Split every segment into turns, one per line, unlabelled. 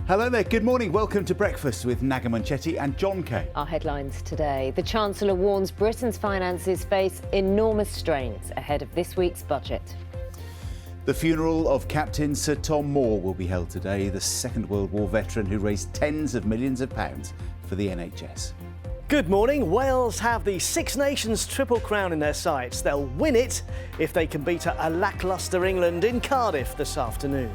Hello there, good morning. Welcome to Breakfast with Naga Munchetti and John Kay.
Our headlines today. The Chancellor warns Britain's finances face enormous strains ahead of this week's budget.
The funeral of Captain Sir Tom Moore will be held today, the Second World War veteran who raised tens of millions of pounds for the NHS.
Good morning. Wales have the Six Nations Triple Crown in their sights. They'll win it if they can beat a lacklustre England in Cardiff this afternoon.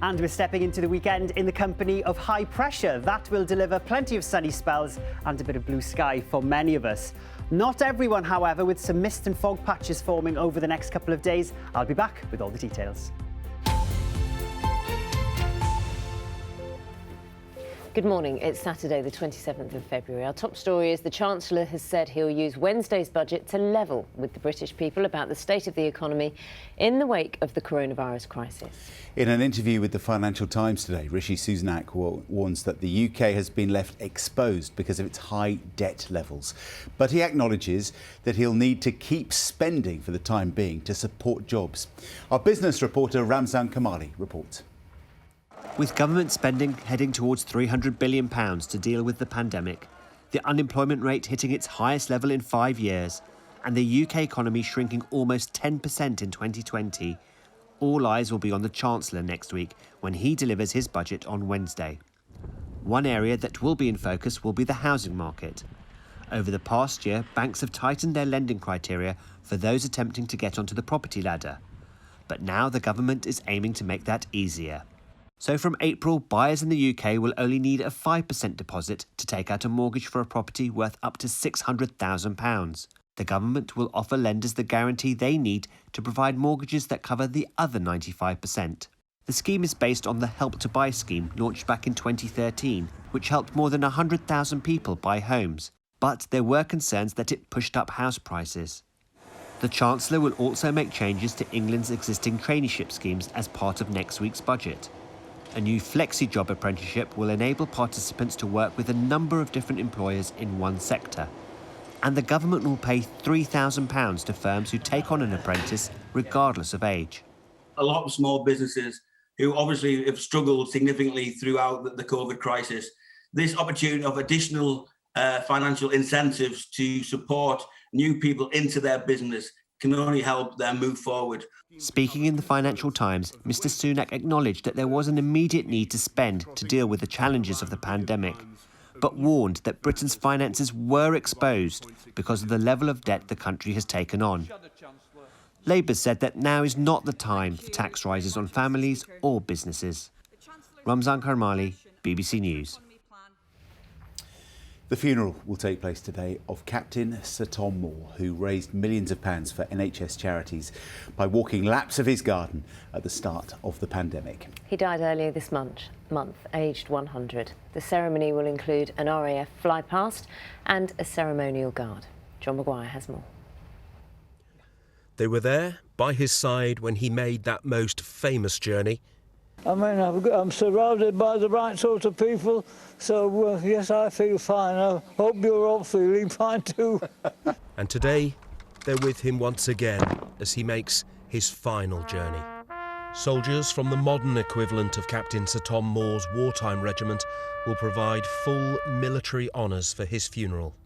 And we're stepping into the weekend in the company of high pressure. That will deliver plenty of sunny spells and a bit of blue sky for many of us. Not everyone, however, with some mist and fog patches forming over the next couple of days. I'll be back with all the details.
Good morning. It's Saturday, the 27th of February. Our top story is the Chancellor has said he'll use Wednesday's budget to level with the British people about the state of the economy in the wake of the coronavirus crisis.
In an interview with the Financial Times today, Rishi Sunak warns that the UK has been left exposed because of its high debt levels. But he acknowledges that he'll need to keep spending for the time being to support jobs. Our business reporter Ramzan Kamali reports.
With government spending heading towards £300 billion to deal with the pandemic, the unemployment rate hitting its highest level in 5 years, and the UK economy shrinking almost 10% in 2020, all eyes will be on the Chancellor next week when he delivers his budget on Wednesday. One area that will be in focus will be the housing market. Over the past year, banks have tightened their lending criteria for those attempting to get onto the property ladder. But now the government is aiming to make that easier. So from April, buyers in the UK will only need a 5% deposit to take out a mortgage for a property worth up to £600,000. The government will offer lenders the guarantee they need to provide mortgages that cover the other 95%. The scheme is based on the Help to Buy scheme launched back in 2013, which helped more than 100,000 people buy homes. But there were concerns that it pushed up house prices. The Chancellor will also make changes to England's existing traineeship schemes as part of next week's budget. A new flexi-job apprenticeship will enable participants to work with a number of different employers in one sector. And the government will pay £3,000 to firms who take on an apprentice, regardless of age.
A lot of small businesses who obviously have struggled significantly throughout the COVID crisis, this opportunity of additional financial incentives to support new people into their business can only help them move forward.
Speaking in the Financial Times, Mr Sunak acknowledged that there was an immediate need to spend to deal with the challenges of the pandemic, but warned that Britain's finances were exposed because of the level of debt the country has taken on. Labour said that now is not the time for tax rises on families or businesses. Ramzan Karmali, BBC News.
The funeral will take place today of Captain Sir Tom Moore, who raised millions of pounds for NHS charities by walking laps of his garden at the start of the pandemic.
He died earlier this month, aged 100. The ceremony will include an RAF flypast and a ceremonial guard. John Maguire has more.
They were there by his side when he made that most famous journey.
I mean, I'm surrounded by the right sort of people, so yes, I feel fine. I hope you're all feeling fine too.
And today, they're with him once again as he makes his final journey. Soldiers from the modern equivalent of Captain Sir Tom Moore's wartime regiment will provide full military honours for his funeral.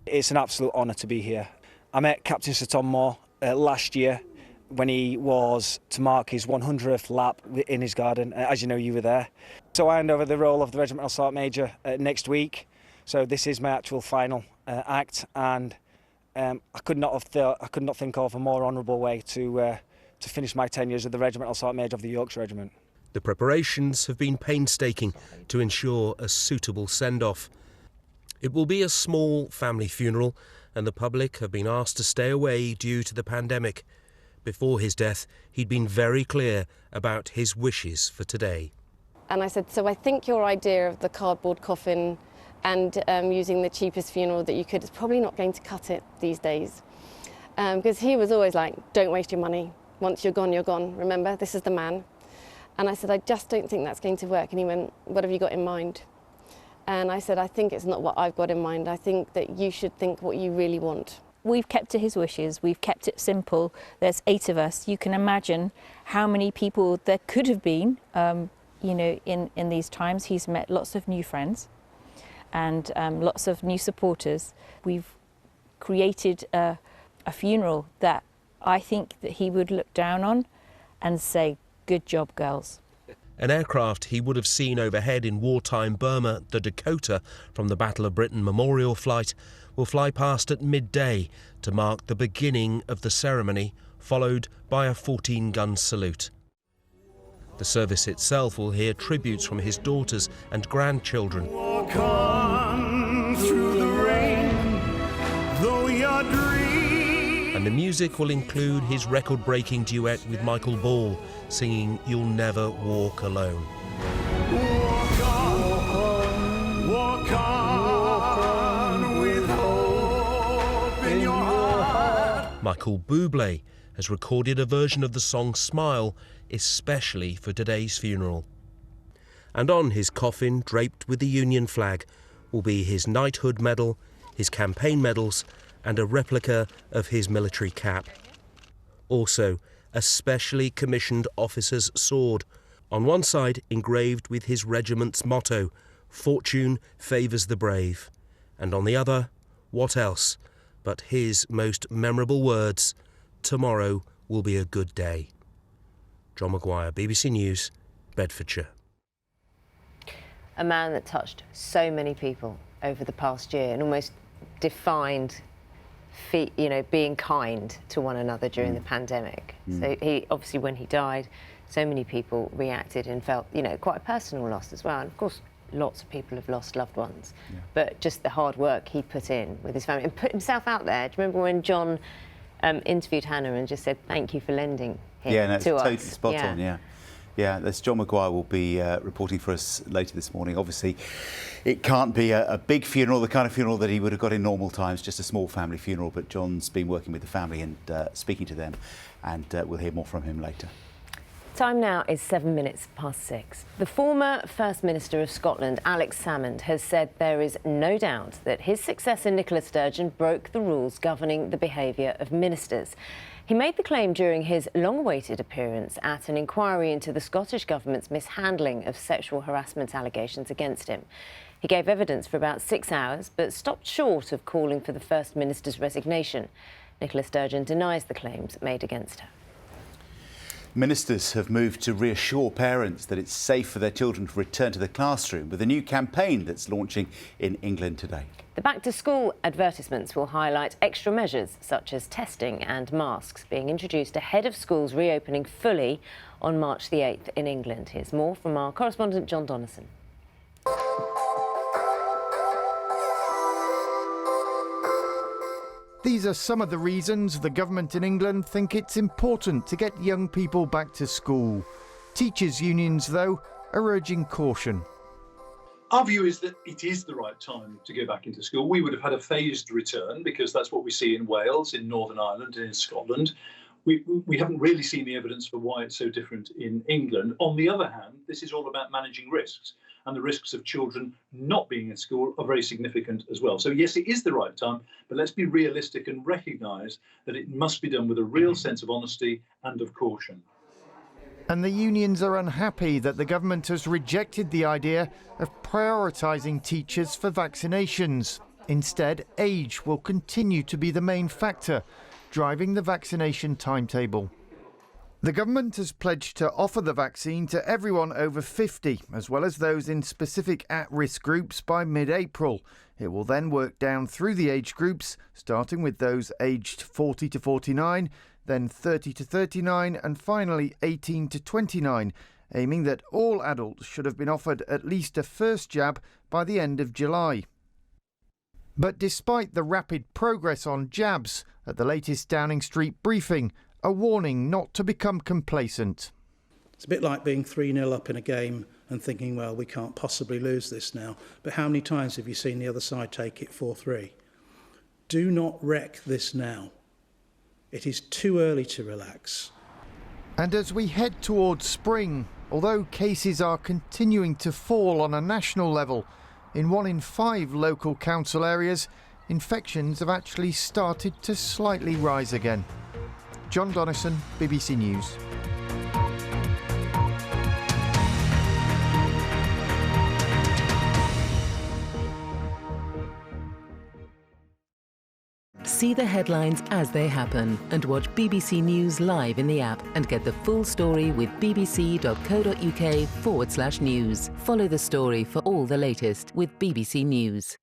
It's an absolute honour to be here. I met Captain Sir Tom Moore last year when he was to mark his 100th lap in his garden. As you know, you were there. So I hand over the role of the Regimental Sergeant Major next week. So this is my actual final act, and I could not think of a more honourable way to finish my 10 years as the Regimental Sergeant Major of the Yorkshire Regiment.
The preparations have been painstaking to ensure a suitable send-off. It will be a small family funeral, and the public have been asked to stay away due to the pandemic. Before his death, he'd been very clear about his wishes for today.
And I said, so I think your idea of the cardboard coffin and using the cheapest funeral that you could is probably not going to cut it these days. Because he was always like, don't waste your money. Once you're gone, you're gone. Remember, this is the man. And I said, I just don't think that's going to work. And he went, what have you got in mind? And I said, I think it's not what I've got in mind. I think that you should think what you really want.
We've kept to his wishes, we've kept it simple. There's 8 of us. You can imagine how many people there could have been you know, in these times, he's met lots of new friends and lots of new supporters. We've created a funeral that I think that he would look down on and say, "Good job, girls."
An aircraft he would have seen overhead in wartime Burma, the Dakota, from the Battle of Britain memorial flight, will fly past at midday to mark the beginning of the ceremony, followed by a 14-gun salute. The service itself will hear tributes from his daughters and grandchildren.
Walk on through the rain, though your dream.
And the music will include his record-breaking duet with Michael Ball, singing "You'll Never Walk Alone."
Walk on with hope in your heart.
Michael Bublé has recorded a version of the song Smile, especially for today's funeral. And on his coffin, draped with the Union flag, will be his knighthood medal, his campaign medals, and a replica of his military cap. Also, a specially commissioned officer's sword, on one side engraved with his regiment's motto, "Fortune favours the brave," and on the other, what else but his most memorable words, "Tomorrow will be a good day." John Maguire, BBC News, Bedfordshire.
A man that touched so many people over the past year and almost defined, being kind to one another during the pandemic. So he, obviously, when he died, so many people reacted and felt, quite a personal loss as well. And of course, lots of people have lost loved ones. Yeah. But just the hard work he put in with his family and put himself out there. Do you remember when John interviewed Hannah and just said, "Thank you for lending him to us"?
Totally spot on, yeah. Yeah, this John Maguire will be reporting for us later this morning. Obviously, it can't be a big funeral, the kind of funeral that he would have got in normal times, just a small family funeral. But John's been working with the family and speaking to them, and we'll hear more from him later.
Time now is 7 minutes past 6. The former First Minister of Scotland, Alex Salmond, has said there is no doubt that his successor, Nicola Sturgeon, broke the rules governing the behaviour of ministers. He made the claim during his long-awaited appearance at an inquiry into the Scottish Government's mishandling of sexual harassment allegations against him. He gave evidence for about 6 hours, but stopped short of calling for the First Minister's resignation. Nicola Sturgeon denies the claims made against her.
Ministers have moved to reassure parents that it's safe for their children to return to the classroom with a new campaign that's launching in England today.
The back-to-school advertisements will highlight extra measures such as testing and masks being introduced ahead of schools reopening fully on March the 8th in England. Here's more from our correspondent John Donnison.
These are some of the reasons the government in England think it's important to get young people back to school. Teachers' unions, though, are urging caution.
Our view is that it is the right time to go back into school. We would have had a phased return because that's what we see in Wales, in Northern Ireland and in Scotland. We haven't really seen the evidence for why it's so different in England. On the other hand, this is all about managing risks, and the risks of children not being in school are very significant as well. So yes, it is the right time, but let's be realistic and recognise that it must be done with a real sense of honesty and of caution.
And the unions are unhappy that the government has rejected the idea of prioritising teachers for vaccinations. Instead, age will continue to be the main factor driving the vaccination timetable. The government has pledged to offer the vaccine to everyone over 50, as well as those in specific at-risk groups by mid-April. It will then work down through the age groups, starting with those aged 40 to 49, then 30 to 39, and finally 18 to 29, aiming that all adults should have been offered at least a first jab by the end of July. But despite the rapid progress on jabs, at the latest Downing Street briefing, a warning not to become complacent.
It's a bit like being 3-0 up in a game and thinking, well, we can't possibly lose this now. But how many times have you seen the other side take it 4-3? Do not wreck this now. It is too early to relax.
And as we head towards spring, although cases are continuing to fall on a national level, in 1 in 5 local council areas, infections have actually started to slightly rise again. John Donnison, BBC News.
See the headlines as they happen and watch BBC News live in the app and get the full story with bbc.co.uk/news. Follow the story for all the latest with BBC News.